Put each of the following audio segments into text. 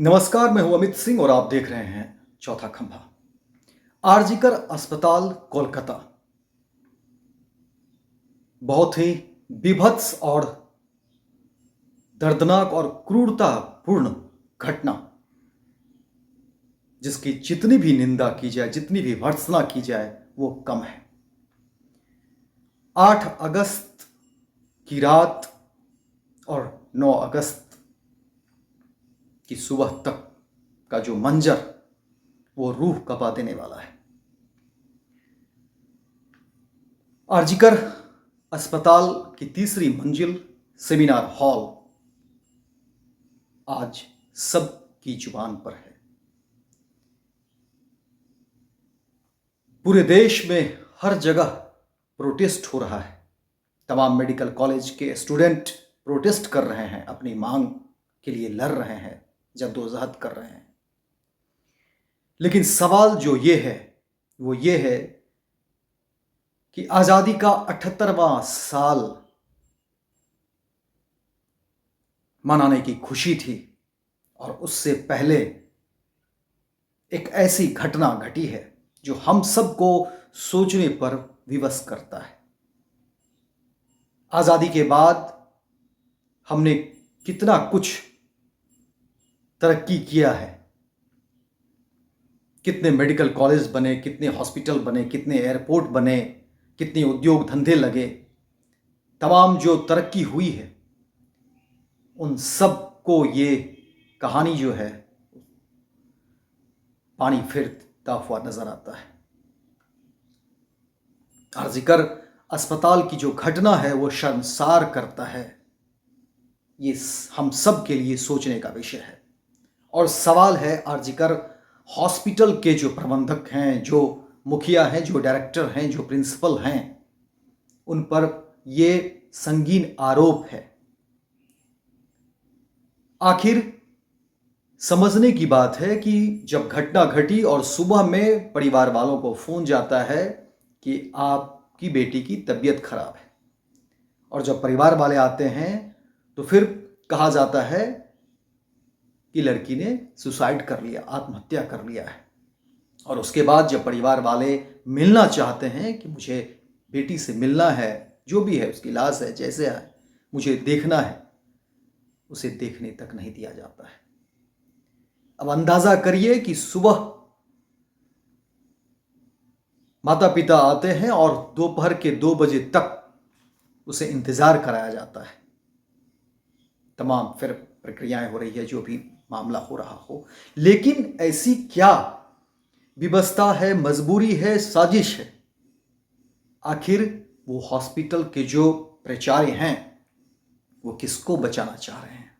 नमस्कार, मैं हूं अमित सिंह और आप देख रहे हैं चौथा खंभा। आरजीकर अस्पताल कोलकाता बहुत ही बीभत्स और दर्दनाक और क्रूरतापूर्ण घटना, जिसकी जितनी भी निंदा की जाए, जितनी भी भर्त्सना की जाए, वो कम है। 8 अगस्त की रात और 9 अगस्त की सुबह तक का जो मंजर, वो रूह कपा देने वाला है। आरजीकर अस्पताल की तीसरी मंजिल सेमिनार हॉल आज सबकी जुबान पर है। पूरे देश में हर जगह प्रोटेस्ट हो रहा है। तमाम मेडिकल कॉलेज के स्टूडेंट प्रोटेस्ट कर रहे हैं, अपनी मांग के लिए लड़ रहे हैं, जद्दोजहद कर रहे हैं। लेकिन सवाल जो ये है वो ये है कि आज़ादी का 78वां साल मनाने की खुशी थी और उससे पहले एक ऐसी घटना घटी है जो हम सबको सोचने पर विवश करता है। आज़ादी के बाद हमने कितना कुछ तरक्की किया है, कितने मेडिकल कॉलेज बने, कितने हॉस्पिटल बने, कितने एयरपोर्ट बने, कितने उद्योग धंधे लगे। तमाम जो तरक्की हुई है, उन सब को ये कहानी जो है पानी फेरता हुआ नजर आता है। आरजीकर अस्पताल की जो घटना है वो शर्मसार करता है। ये हम सब के लिए सोचने का विषय है। और सवाल है आरजीकर हॉस्पिटल के जो प्रबंधक हैं, जो मुखिया हैं, जो डायरेक्टर हैं, जो प्रिंसिपल हैं, उन पर ये संगीन आरोप है। आखिर समझने की बात है कि जब घटना घटी और सुबह में परिवार वालों को फोन जाता है कि आपकी बेटी की तबीयत खराब है, और जब परिवार वाले आते हैं तो फिर कहा जाता है कि लड़की ने सुसाइड कर लिया, आत्महत्या कर लिया है। और उसके बाद जब परिवार वाले मिलना चाहते हैं कि मुझे बेटी से मिलना है, जो भी है उसकी लाश है, जैसे है, मुझे देखना है, उसे देखने तक नहीं दिया जाता है। अब अंदाजा करिए कि सुबह माता पिता आते हैं और दोपहर के 2 बजे तक उसे इंतजार कराया जाता है। तमाम फिर प्रक्रियाएं हो रही है, जो भी मामला हो रहा हो। लेकिन ऐसी क्या व्यवस्था है, मजबूरी है, साजिश है? आखिर वो हॉस्पिटल के जो प्राचार्य हैं वो किसको बचाना चाह रहे हैं?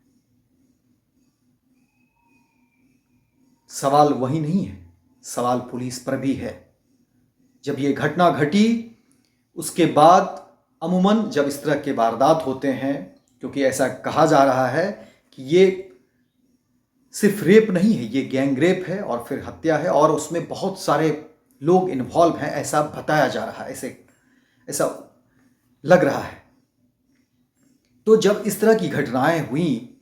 सवाल वही नहीं है, सवाल पुलिस पर भी है। जब ये घटना घटी उसके बाद अमूमन जब इस तरह के वारदात होते हैं, क्योंकि ऐसा कहा जा रहा है कि ये सिर्फ रेप नहीं है, ये गैंग रेप है और फिर हत्या है, और उसमें बहुत सारे लोग इन्वॉल्व हैं, ऐसा बताया जा रहा है, ऐसा लग रहा है। तो जब इस तरह की घटनाएं हुई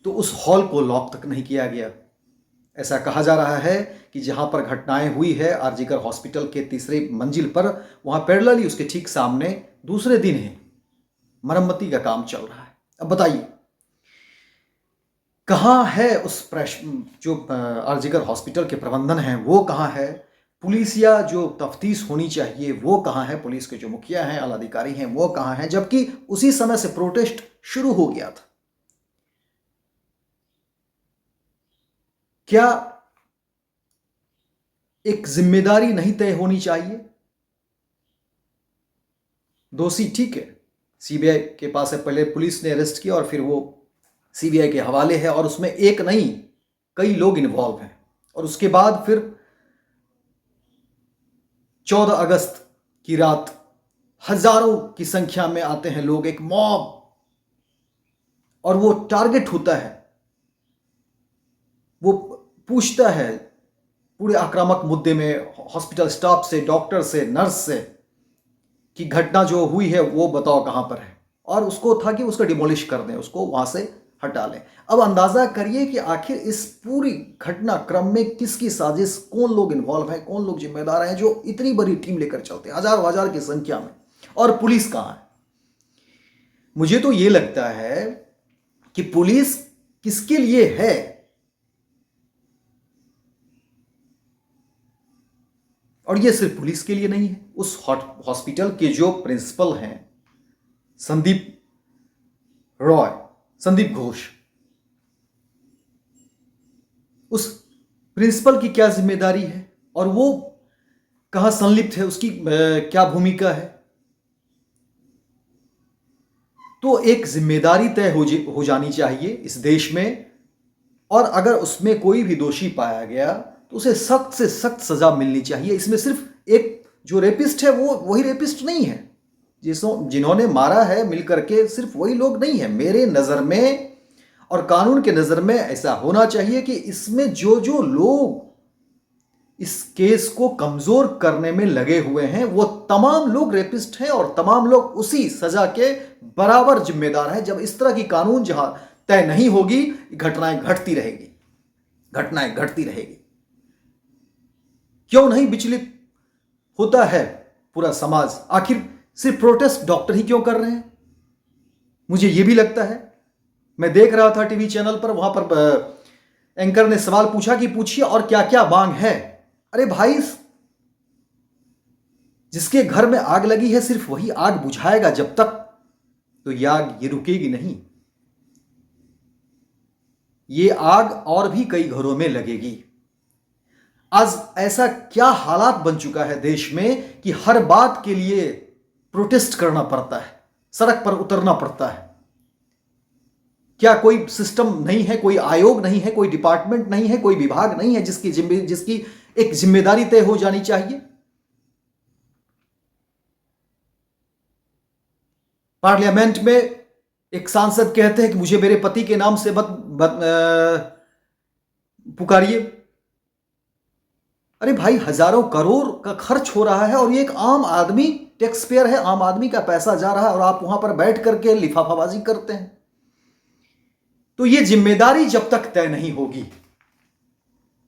तो उस हॉल को लॉक तक नहीं किया गया। ऐसा कहा जा रहा है कि जहां पर घटनाएं हुई है आरजीकर हॉस्पिटल के तीसरी मंजिल पर, वहां पैरेलली उसके ठीक सामने दूसरे दिन है मरम्मती का काम चल रहा है। अब बताइए कहां है उस जो आरजीकर हॉस्पिटल के प्रबंधन हैं वो कहां है? पुलिस या जो तफ्तीश होनी चाहिए वो कहां है? पुलिस के जो मुखिया हैं, आला अधिकारी हैं, वो कहां हैं? जबकि उसी समय से प्रोटेस्ट शुरू हो गया था। क्या एक जिम्मेदारी नहीं तय होनी चाहिए? दोषी ठीक है, सीबीआई के पास है, पहले पुलिस ने अरेस्ट किया और फिर वो सीबीआई के हवाले है, और उसमें एक नहीं कई लोग इन्वॉल्व हैं। और उसके बाद फिर 14 अगस्त की रात हजारों की संख्या में आते हैं लोग, एक मॉब, और वो टारगेट होता है, वो पूछता है पूरे आक्रामक मुद्दे में हॉस्पिटल स्टाफ से, डॉक्टर से, नर्स से कि घटना जो हुई है वो बताओ कहां पर है, और उसको था कि उसको डिमोलिश कर दें, उसको वहां से हटा लें। अब अंदाजा करिए कि आखिर इस पूरी घटनाक्रम में किसकी साजिश, कौन लोग इन्वॉल्व हैं, कौन लोग जिम्मेदार हैं जो इतनी बड़ी टीम लेकर चलते हैं हजारों हजार की संख्या में, और पुलिस कहां है। मुझे तो यह लगता है कि पुलिस किसके लिए है, और यह सिर्फ पुलिस के लिए नहीं है। उस हॉस्पिटल के जो प्रिंसिपल हैं संदीप रॉय, संदीप घोष, उस प्रिंसिपल की क्या जिम्मेदारी है और वो कहां संलिप्त है, उसकी क्या भूमिका है। तो एक जिम्मेदारी तय हो जानी चाहिए इस देश में, और अगर उसमें कोई भी दोषी पाया गया तो उसे सख्त से सख्त सजा मिलनी चाहिए। इसमें सिर्फ एक जो रेपिस्ट है वो वही रेपिस्ट नहीं है, जिन्होंने मारा है मिलकर के सिर्फ वही लोग नहीं है। मेरे नज़र में और कानून के नज़र में ऐसा होना चाहिए कि इसमें जो जो लोग इस केस को कमज़ोर करने में लगे हुए हैं वो तमाम लोग रेपिस्ट हैं और तमाम लोग उसी सज़ा के बराबर जिम्मेदार हैं। जब इस तरह की कानून जहां तय नहीं होगी, घटनाएं घटती रहेगी, घटनाएं घटती रहेगी। क्यों नहीं विचलित होता है पूरा समाज? आखिर सिर्फ प्रोटेस्ट डॉक्टर ही क्यों कर रहे हैं? मुझे यह भी लगता है। मैं देख रहा था टीवी चैनल पर, वहां पर एंकर ने सवाल पूछा कि पूछिए और क्या क्या मांग है। अरे भाई, जिसके घर में आग लगी है सिर्फ वही आग बुझाएगा जब तक, तो यह आग ये रुकेगी नहीं। ये आग और भी कई घरों में लगेगी। आज ऐसा क्या हालात बन चुका है देश में कि हर बात के लिए प्रोटेस्ट करना पड़ता है, सड़क पर उतरना पड़ता है। क्या कोई सिस्टम नहीं है, कोई आयोग नहीं है, कोई डिपार्टमेंट नहीं है, कोई विभाग नहीं है जिसकी एक जिम्मेदारी तय हो जानी चाहिए? पार्लियामेंट में एक सांसद कहते हैं कि मुझे मेरे पति के नाम से मत पुकारिए। अरे भाई, हजारों करोड़ का खर्च हो रहा है और ये एक आम आदमी टैक्स पेयर है, आम आदमी का पैसा जा रहा है और आप वहां पर बैठ करके लिफाफाबाजी करते हैं। तो ये जिम्मेदारी जब तक तय नहीं होगी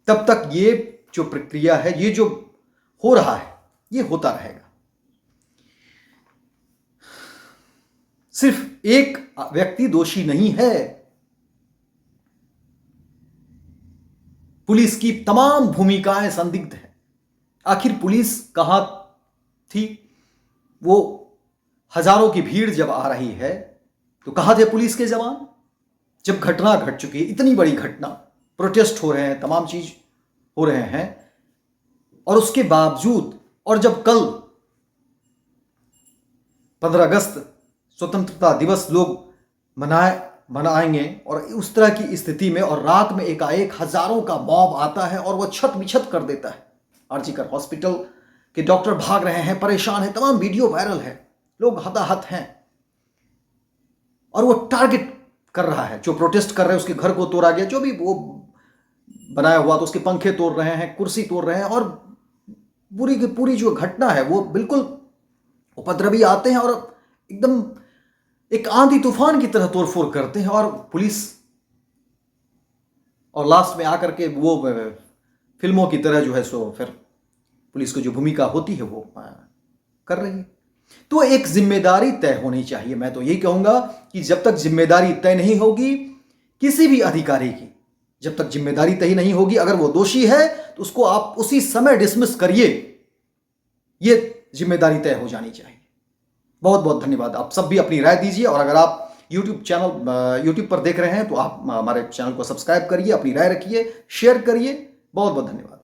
तब तक ये जो प्रक्रिया है, ये जो हो रहा है, ये होता रहेगा। सिर्फ एक व्यक्ति दोषी नहीं है, पुलिस की तमाम भूमिकाएं संदिग्ध हैं। आखिर पुलिस कहां थी? वो हजारों की भीड़ जब आ रही है तो कहां थे पुलिस के जवान? जब घटना घट चुकी है, इतनी बड़ी घटना, प्रोटेस्ट हो रहे हैं, तमाम चीज हो रहे हैं, और उसके बावजूद, और जब कल 15 अगस्त स्वतंत्रता दिवस लोग मनाएंगे और उस तरह की स्थिति में, और रात में एकाएक हजारों का मॉब आता है और वह छत बिछत कर देता है। आरजीकर हॉस्पिटल के डॉक्टर भाग रहे हैं, परेशान हैं, तमाम वीडियो वायरल है, लोग हताहत हैं, और वो टारगेट कर रहा है। जो प्रोटेस्ट कर रहे हैं उसके घर को तोड़ा गया, जो भी वो बनाया हुआ, तो उसके पंखे तोड़ रहे हैं, कुर्सी तोड़ रहे हैं, और पूरी की पूरी जो घटना है वो बिल्कुल उपद्रवी आते हैं और एकदम एक आंधी तूफान की तरह तोड़फोड़ करते हैं, और पुलिस, और लास्ट में आकर के वो फिल्मों की तरह जो है सो फिर पुलिस को जो भूमिका होती है वो कर रही है। तो एक जिम्मेदारी तय होनी चाहिए। मैं तो यही कहूंगा कि जब तक जिम्मेदारी तय नहीं होगी किसी भी अधिकारी की, जब तक जिम्मेदारी तय नहीं होगी, अगर वो दोषी है तो उसको आप उसी समय डिसमिस करिए। ये जिम्मेदारी तय हो जानी चाहिए। बहुत बहुत धन्यवाद। आप सब भी अपनी राय दीजिए, और अगर आप यूट्यूब पर देख रहे हैं तो आप हमारे चैनल को सब्सक्राइब करिए, अपनी राय रखिए, शेयर करिए। बहुत बहुत धन्यवाद।